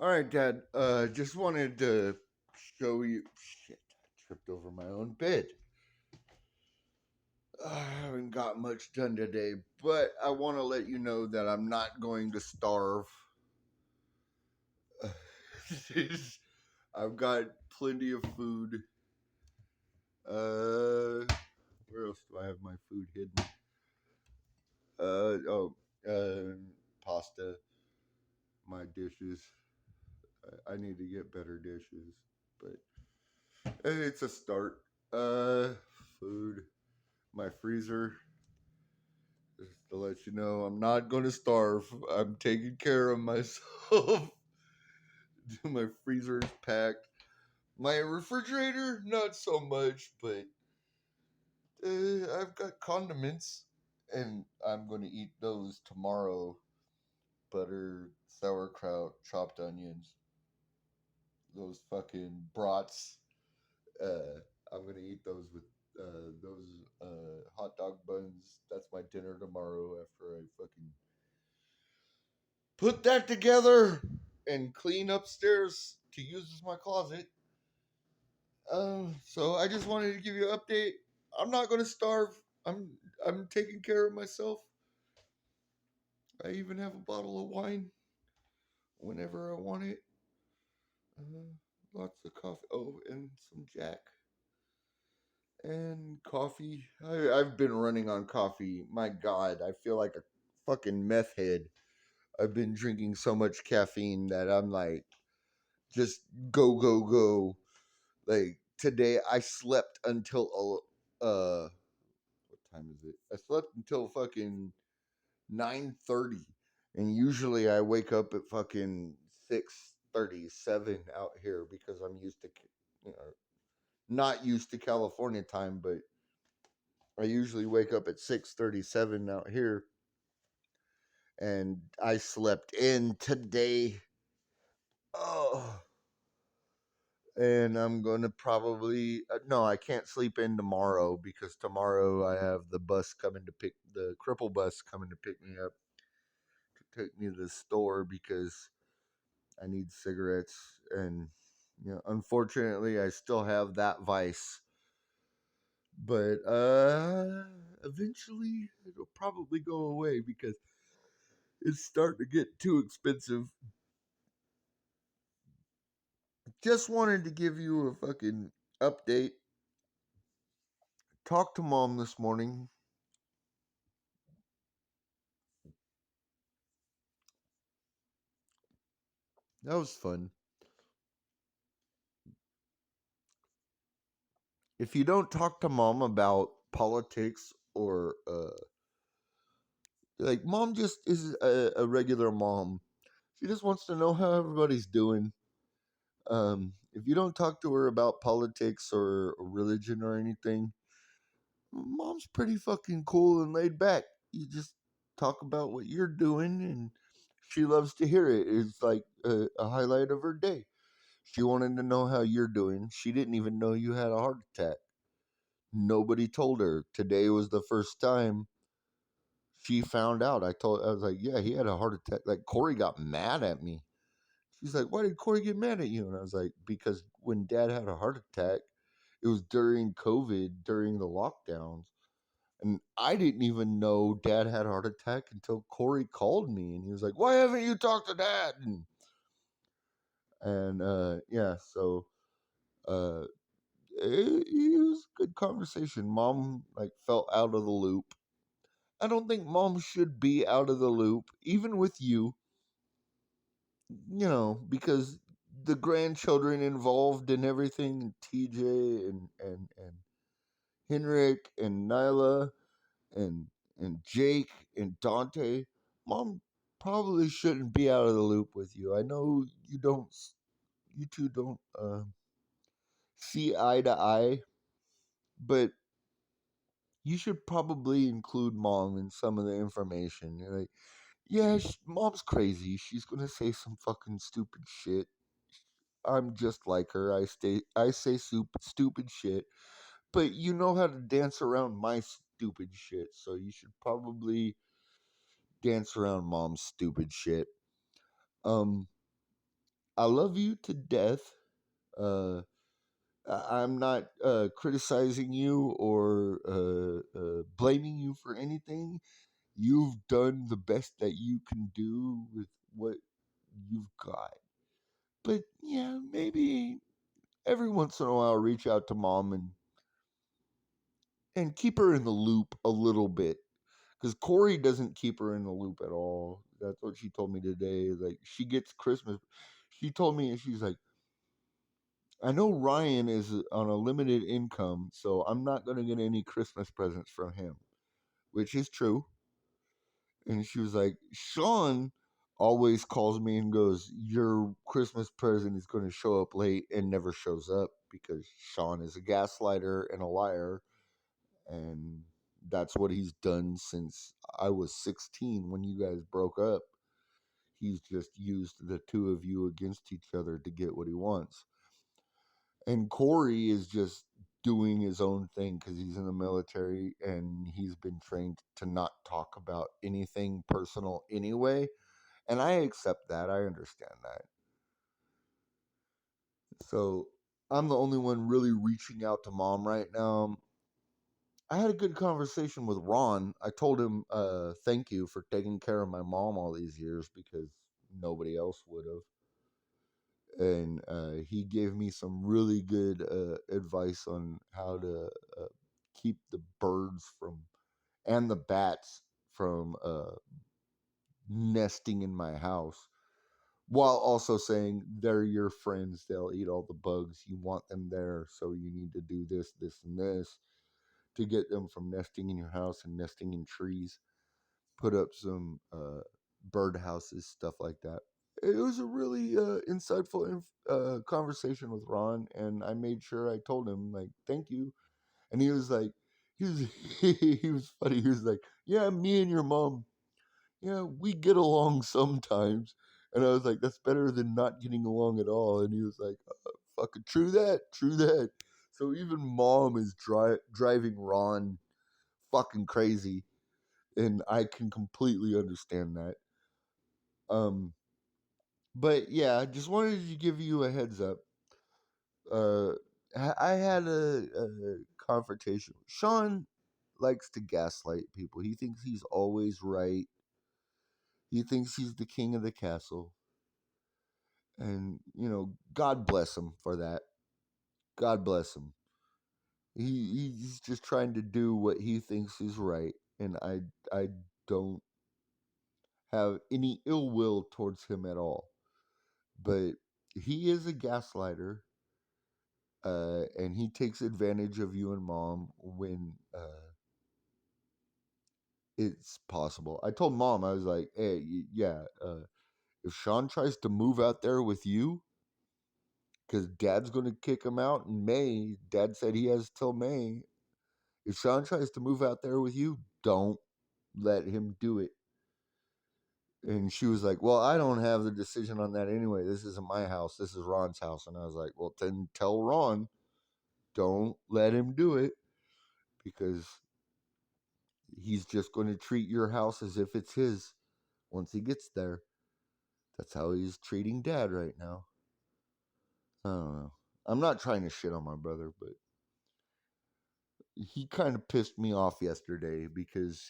All right, Dad. Just wanted to show you. Shit, I tripped over my own bed. I haven't got much done today, but I want to let you know that I'm not going to starve. I've got plenty of food. Where else do I have my food hidden? Uh, oh, uh, Pasta, my dishes. I need to get better dishes, but it's a start. Uh, Food. My freezer. Just to let you know, I'm not going to starve. I'm taking care of myself. My freezer is packed. My refrigerator, not so much, but I've got condiments, and I'm going to eat those tomorrow. Butter, sauerkraut, chopped onions, those fucking brats. Uh, I'm gonna eat those with those hot dog buns. That's my dinner tomorrow after I fucking put that together and clean upstairs to use as my closet. So I just wanted to give you an update. I'm not gonna starve. I'm I'm taking care of myself. I even have a bottle of wine whenever I want it. Lots of coffee. Oh, and some Jack and coffee. I've been running on coffee. My God, I feel like a fucking meth head. I've been drinking so much caffeine that I'm like, just go, go, go. Like today, I slept until what time is it? I slept until fucking 9:30, and usually I wake up at fucking 6:37 out here because I'm used to, you know, not used to California time, but I usually wake up at 6:37 out here, and I slept in today. Oh, and I'm gonna probably no, I can't sleep in tomorrow because tomorrow I have the cripple bus coming to pick me up to take me to the store because I need cigarettes, and unfortunately I still have that vice. But eventually it'll probably go away because it's starting to get too expensive. Just wanted to give you a fucking update. Talked to mom this morning. That was fun. If you don't talk to mom about politics or like mom just is a regular mom. She just wants to know how everybody's doing. If you don't talk to her about politics or religion or anything, mom's pretty fucking cool and laid back. You just talk about what you're doing, and she loves to hear it. It's like a highlight of her day. She wanted to know how you're doing. She didn't even know you had a heart attack. Nobody told her. Today was the first time she found out. I was like, yeah, he had a heart attack. Like Corey got mad at me. She's like, why did Corey get mad at you? And I was like, because when Dad had a heart attack, it was during COVID, during the lockdowns. And I didn't even know Dad had a heart attack until Corey called me, and he was like, "Why haven't you talked to Dad?" And yeah, so uh, it was a good conversation. Mom like felt out of the loop. I don't think mom should be out of the loop, even with you. Because the grandchildren involved in everything, TJ and Henrik and Nyla and Jake and Dante, mom probably shouldn't be out of the loop with you. I know you two don't see eye to eye, but you should probably include mom in some of the information. You're like, yeah, mom's crazy. She's gonna say some fucking stupid shit. I'm just like her. I say stupid shit, but you know how to dance around my stupid shit. So you should probably dance around mom's stupid shit. Um, I love you to death. Uh, I'm not criticizing you or blaming you for anything. You've done the best that you can do with what you've got. But yeah, maybe every once in a while reach out to mom and keep her in the loop a little bit. Because Corey doesn't keep her in the loop at all. That's what she told me today. Like she gets Christmas. She told me, and she's like, I know Ryan is on a limited income, so I'm not going to get any Christmas presents from him, which is true. And she was like, Sean always calls me and goes, your Christmas present is going to show up late and never shows up because Sean is a gaslighter and a liar. And that's what he's done since I was 16 when you guys broke up. He's just used the two of you against each other to get what he wants. And Corey is just doing his own thing because he's in the military and he's been trained to not talk about anything personal anyway. And I accept that. I understand that. So I'm the only one really reaching out to mom right now. I had a good conversation with Ron. I told him thank you for taking care of my mom all these years because nobody else would have. And he gave me some really good advice on how to keep the birds from and the bats from nesting in my house, while also saying they're your friends, they'll eat all the bugs, you want them there, so you need to do this, this, and this to get them from nesting in your house and nesting in trees. Put up some bird houses, stuff like that. It was a really insightful conversation with Ron, and I made sure I told him like thank you, and he was like, he was he was funny. He was like, yeah, me and your mom, yeah, we get along sometimes, and I was like, that's better than not getting along at all. And he was like, fucking true that, true that. So even mom is driving Ron fucking crazy, and I can completely understand that. Um, but yeah, I just wanted to give you a heads up. Uh, I had a confrontation. Sean likes to gaslight people. He thinks he's always right. He thinks he's the king of the castle, and God bless him for that. God bless him. He's just trying to do what he thinks is right, and I don't have any ill will towards him at all. But he is a gaslighter, and he takes advantage of you and mom when it's possible. I told mom, I was like, hey, yeah, if Sean tries to move out there with you, because dad's going to kick him out in May, dad said he has till May. If Sean tries to move out there with you, don't let him do it. And she was like, well, I don't have the decision on that anyway. This isn't my house. This is Ron's house. And I was like, well, then tell Ron, don't let him do it because he's just going to treat your house as if it's his once he gets there. That's how he's treating dad right now. I don't know. I'm not trying to shit on my brother, but he kind of pissed me off yesterday because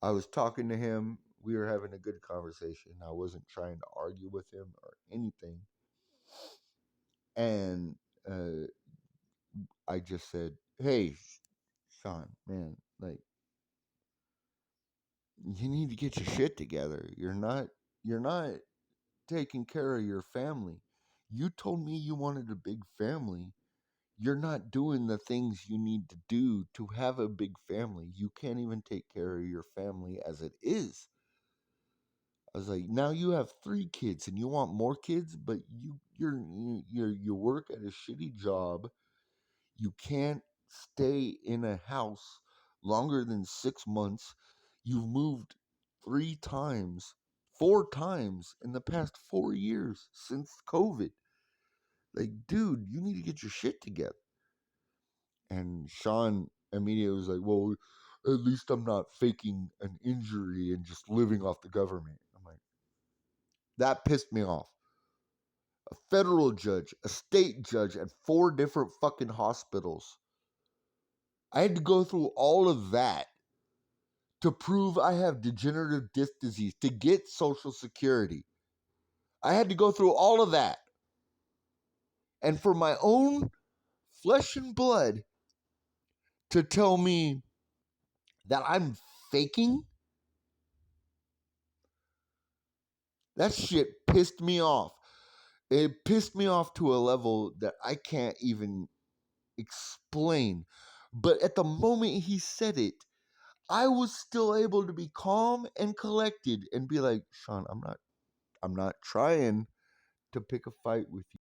I was talking to him. We were having a good conversation. I wasn't trying to argue with him or anything. And I just said, hey, Sean, man, like, you need to get your shit together. You're not taking care of your family. You told me you wanted a big family. You're not doing the things you need to do to have a big family. You can't even take care of your family as it is. I was like, now you have 3 kids and you want more kids, but you work at a shitty job. You can't stay in a house longer than 6 months. You've moved 3 times, 4 times in the past 4 years since COVID. Like, dude, you need to get your shit together. And Sean immediately was like, well, at least I'm not faking an injury and just living off the government. I'm like, That pissed me off. A federal judge, a state judge at 4 different fucking hospitals. I had to go through all of that to prove I have degenerative disc disease, to get Social Security. I had to go through all of that. And for my own flesh and blood to tell me that I'm faking, that shit pissed me off. It pissed me off to a level that I can't even explain. But at the moment he said it, I was still able to be calm and collected and be like, Sean, I'm not trying to pick a fight with you.